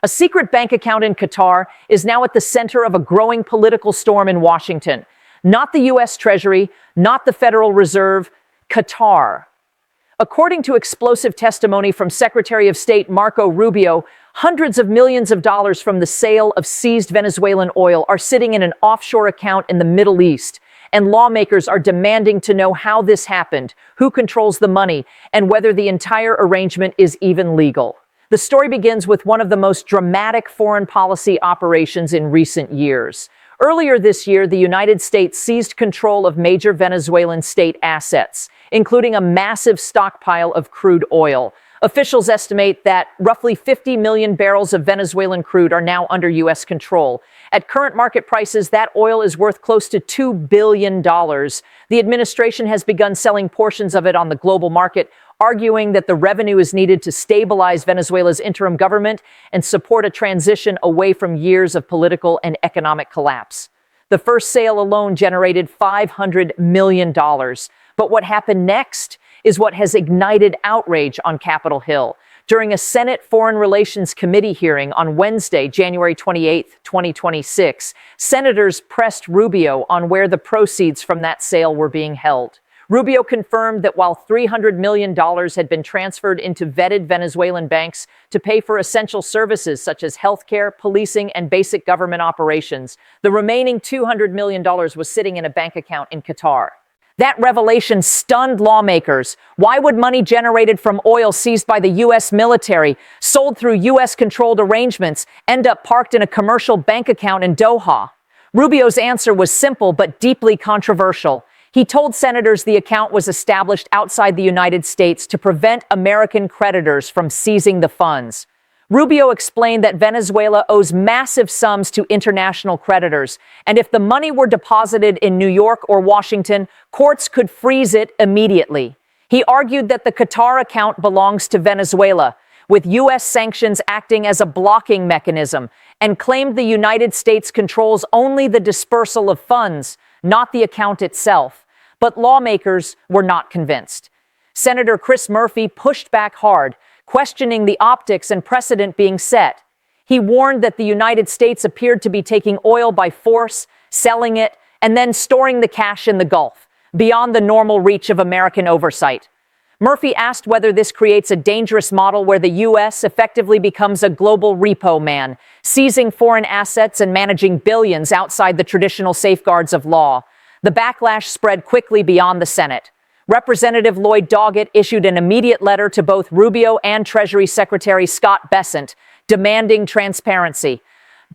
A secret bank account in Qatar is now at the center of a growing political storm in Washington. Not the U.S. Treasury, not the Federal Reserve, Qatar. According to explosive testimony from Secretary of State Marco Rubio, hundreds of millions of dollars from the sale of seized Venezuelan oil are sitting in an offshore account in the Middle East, and lawmakers are demanding to know how this happened, who controls the money, and whether the entire arrangement is even legal. The story begins with one of the most dramatic foreign policy operations in recent years. Earlier this year, the United States seized control of major Venezuelan state assets, including a massive stockpile of crude oil. Officials estimate that roughly 50 million barrels of Venezuelan crude are now under U.S. control. At current market prices, that oil is worth close to $2 billion. The administration has begun selling portions of it on the global market, arguing that the revenue is needed to stabilize Venezuela's interim government and support a transition away from years of political and economic collapse. The first sale alone generated $500 million. But what happened next is what has ignited outrage on Capitol Hill. During a Senate Foreign Relations Committee hearing on Wednesday, January 28, 2026, senators pressed Rubio on where the proceeds from that sale were being held. Rubio confirmed that while $300 million had been transferred into vetted Venezuelan banks to pay for essential services such as healthcare, policing, and basic government operations, the remaining $200 million was sitting in a bank account in Qatar. That revelation stunned lawmakers. Why would money generated from oil seized by the U.S. military, sold through U.S.-controlled arrangements, end up parked in a commercial bank account in Doha? Rubio's answer was simple but deeply controversial. He told senators the account was established outside the United States to prevent American creditors from seizing the funds. Rubio explained that Venezuela owes massive sums to international creditors, and if the money were deposited in New York or Washington, courts could freeze it immediately. He argued that the Qatar account belongs to Venezuela, with U.S. sanctions acting as a blocking mechanism, and claimed the United States controls only the dispersal of funds, not the account itself. But lawmakers were not convinced. Senator Chris Murphy pushed back hard, questioning the optics and precedent being set. He warned that the United States appeared to be taking oil by force, selling it, and then storing the cash in the Gulf, beyond the normal reach of American oversight. Murphy asked whether this creates a dangerous model where the U.S. effectively becomes a global repo man, seizing foreign assets and managing billions outside the traditional safeguards of law. The backlash spread quickly beyond the Senate. Representative Lloyd Doggett issued an immediate letter to both Rubio and Treasury Secretary Scott Bessent, demanding transparency.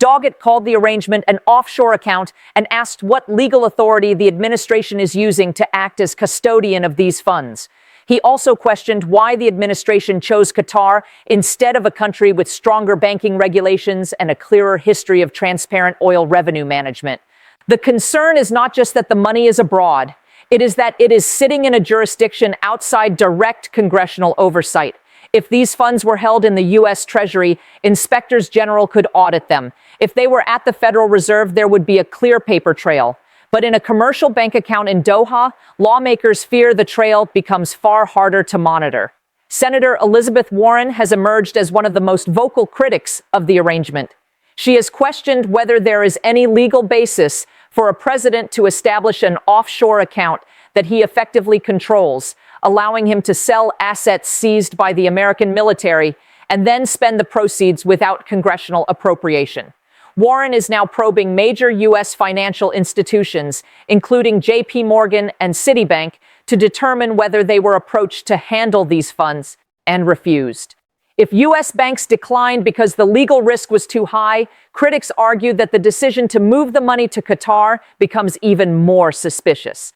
Doggett called the arrangement an offshore account and asked what legal authority the administration is using to act as custodian of these funds. He also questioned why the administration chose Qatar instead of a country with stronger banking regulations and a clearer history of transparent oil revenue management. The concern is not just that the money is abroad. It is that it is sitting in a jurisdiction outside direct congressional oversight. If these funds were held in the U.S. Treasury, inspectors general could audit them. If they were at the Federal Reserve, there would be a clear paper trail. But in a commercial bank account in Doha, lawmakers fear the trail becomes far harder to monitor. Senator Elizabeth Warren has emerged as one of the most vocal critics of the arrangement. She has questioned whether there is any legal basis for a president to establish an offshore account that he effectively controls, allowing him to sell assets seized by the American military and then spend the proceeds without congressional appropriation. Warren is now probing major U.S. financial institutions, including J.P. Morgan and Citibank, to determine whether they were approached to handle these funds and refused. If U.S. banks declined because the legal risk was too high, critics argued that the decision to move the money to Qatar becomes even more suspicious.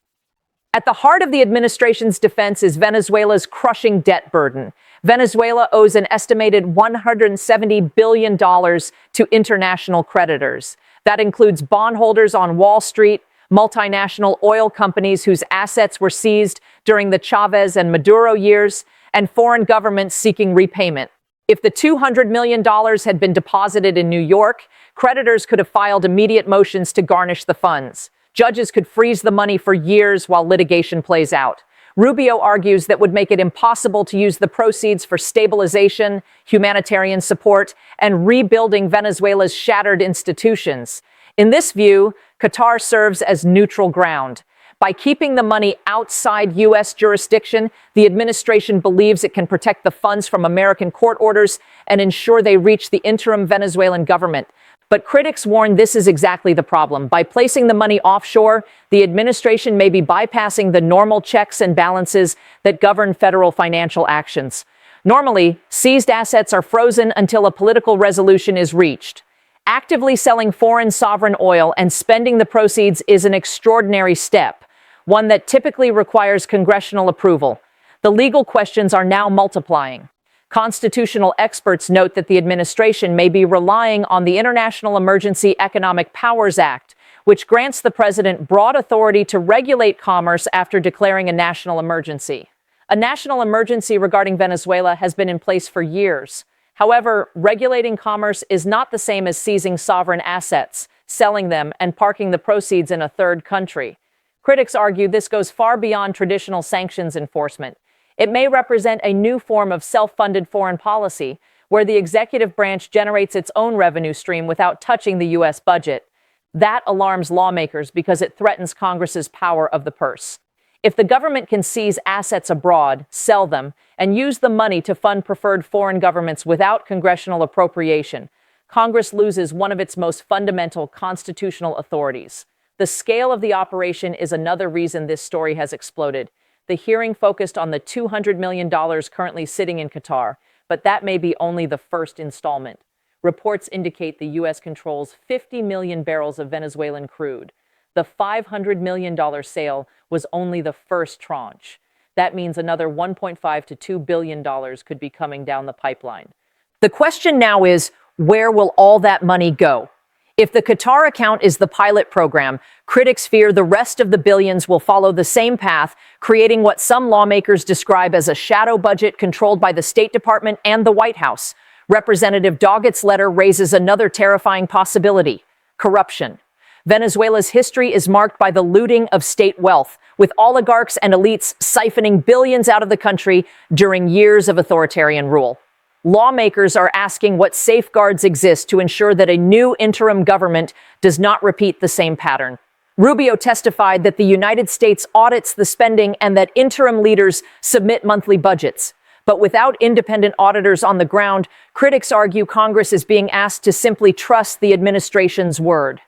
At the heart of the administration's defense is Venezuela's crushing debt burden. Venezuela owes an estimated $170 billion to international creditors. That includes bondholders on Wall Street, multinational oil companies whose assets were seized during the Chavez and Maduro years, and foreign governments seeking repayment. If the $200 million had been deposited in New York, creditors could have filed immediate motions to garnish the funds. Judges could freeze the money for years while litigation plays out. Rubio argues that would make it impossible to use the proceeds for stabilization, humanitarian support, and rebuilding Venezuela's shattered institutions. In this view, Qatar serves as neutral ground. By keeping the money outside U.S. jurisdiction, the administration believes it can protect the funds from American court orders and ensure they reach the interim Venezuelan government. But critics warn this is exactly the problem. By placing the money offshore, the administration may be bypassing the normal checks and balances that govern federal financial actions. Normally, seized assets are frozen until a political resolution is reached. Actively selling foreign sovereign oil and spending the proceeds is an extraordinary step, one that typically requires congressional approval. The legal questions are now multiplying. Constitutional experts note that the administration may be relying on the International Emergency Economic Powers Act, which grants the president broad authority to regulate commerce after declaring a national emergency. A national emergency regarding Venezuela has been in place for years. However, regulating commerce is not the same as seizing sovereign assets, selling them, and parking the proceeds in a third country. Critics argue this goes far beyond traditional sanctions enforcement. It may represent a new form of self-funded foreign policy, where the executive branch generates its own revenue stream without touching the U.S. budget. That alarms lawmakers because it threatens Congress's power of the purse. If the government can seize assets abroad, sell them, and use the money to fund preferred foreign governments without congressional appropriation, Congress loses one of its most fundamental constitutional authorities. The scale of the operation is another reason this story has exploded. The hearing focused on the $200 million currently sitting in Qatar, but that may be only the first installment. Reports indicate the U.S. controls 50 million barrels of Venezuelan crude. The $500 million sale was only the first tranche. That means another $1.5 to $2 billion could be coming down the pipeline. The question now is, where will all that money go? If the Qatar account is the pilot program, critics fear the rest of the billions will follow the same path, creating what some lawmakers describe as a shadow budget controlled by the State Department and the White House. Representative Doggett's letter raises another terrifying possibility: corruption. Venezuela's history is marked by the looting of state wealth, with oligarchs and elites siphoning billions out of the country during years of authoritarian rule. Lawmakers are asking what safeguards exist to ensure that a new interim government does not repeat the same pattern. Rubio testified that the United States audits the spending and that interim leaders submit monthly budgets. But without independent auditors on the ground, critics argue Congress is being asked to simply trust the administration's word.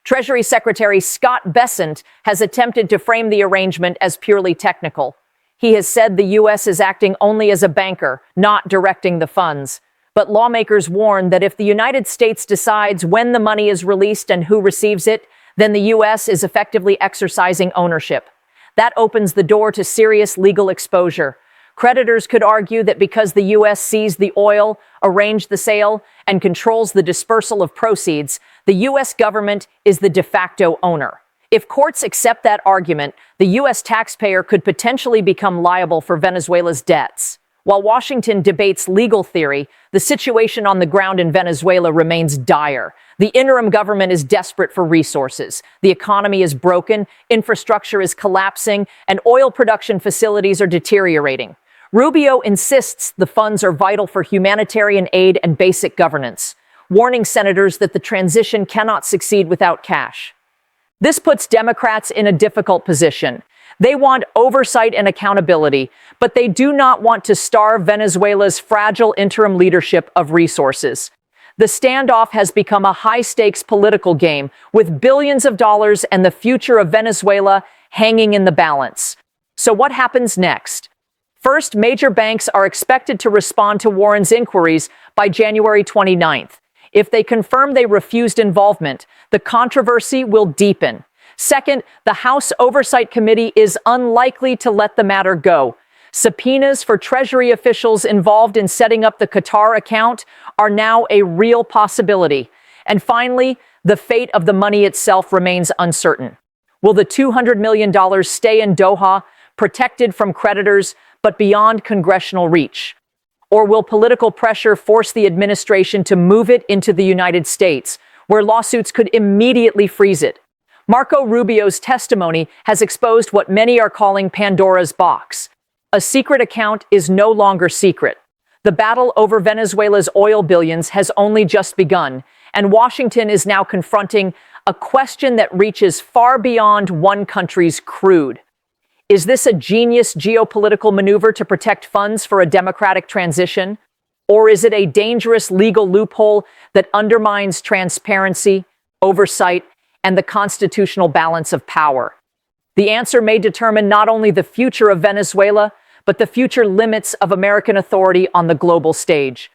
Treasury Secretary Scott Bessent has attempted to frame the arrangement as purely technical. He has said the U.S. is acting only as a banker, not directing the funds. But lawmakers warn that if the United States decides when the money is released and who receives it, then the U.S. is effectively exercising ownership. That opens the door to serious legal exposure. Creditors could argue that because the U.S. seized the oil, arranged the sale, and controls the dispersal of proceeds, the U.S. government is the de facto owner. If courts accept that argument, the U.S. taxpayer could potentially become liable for Venezuela's debts. While Washington debates legal theory, the situation on the ground in Venezuela remains dire. The interim government is desperate for resources. The economy is broken, infrastructure is collapsing, and oil production facilities are deteriorating. Rubio insists the funds are vital for humanitarian aid and basic governance, warning senators that the transition cannot succeed without cash. This puts Democrats in a difficult position. They want oversight and accountability, but they do not want to starve Venezuela's fragile interim leadership of resources. The standoff has become a high-stakes political game, with billions of dollars and the future of Venezuela hanging in the balance. So what happens next? First, major banks are expected to respond to Warren's inquiries by January 29th. If they confirm they refused involvement, the controversy will deepen. Second, the House Oversight Committee is unlikely to let the matter go. Subpoenas for Treasury officials involved in setting up the Qatar account are now a real possibility. And finally, the fate of the money itself remains uncertain. Will the $200 million stay in Doha, protected from creditors, but beyond congressional reach? Or will political pressure force the administration to move it into the United States, where lawsuits could immediately freeze it? Marco Rubio's testimony has exposed what many are calling Pandora's box. A secret account is no longer secret. The battle over Venezuela's oil billions has only just begun, and Washington is now confronting a question that reaches far beyond one country's crude. Is this a genius geopolitical maneuver to protect funds for a democratic transition? Or is it a dangerous legal loophole that undermines transparency, oversight, and the constitutional balance of power? The answer may determine not only the future of Venezuela, but the future limits of American authority on the global stage.